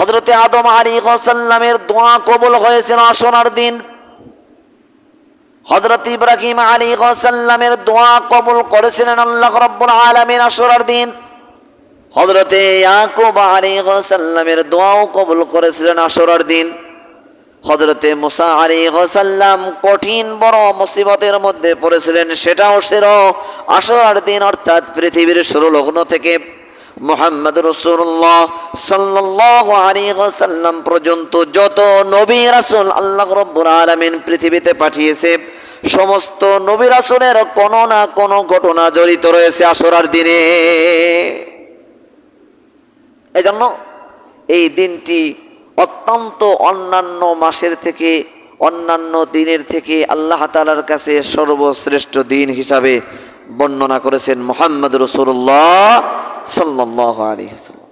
হযরতে আদম আলাইহিস সালামের দোয়া কবুল হয়েছিল আশুরার দিন। হযরত ইব্রাহিম আলাইহিস সালামের দোয়া কবুল করেছিলেন আল্লাহ রাব্বুল আলামিন আশুরার দিন। হযরতে ইয়াকুব আলাইহিস সালামের দোয়াও কবুল করেছিলেন আশুরার দিন। হযরতে মুসা আলাইহিস সালাম কঠিন বড় মুসিবতের মধ্যে পড়েছিলেন, সেটাও ছিল আশুরার দিন, অর্থাৎ পৃথিবীর শুরু লগ্ন থেকে মুহাম্মদ রাসূলুল্লাহ সাল্লাল্লাহু আলাইহি ওয়াসাল্লাম পর্যন্ত যত নবী রাসূল আল্লাহ রাব্বুল আলামিন পৃথিবীতে পাঠিয়েছে, সমস্ত নবী রাসূলের কোনো না কোনো ঘটনা জড়িত রয়েছে আশুরার দিনে। এজন্য এই দিনটি অত্যন্ত অন্যান্য মাসের থেকে, অন্যান্য দিনের থেকে আল্লাহ তাআলার কাছে সর্বশ্রেষ্ঠ দিন হিসাবে বর্ণনা করেছেন মুহাম্মদ রাসূলুল্লাহ সাল্লাল্লাহু আলাইহি ওয়াসাল্লাম।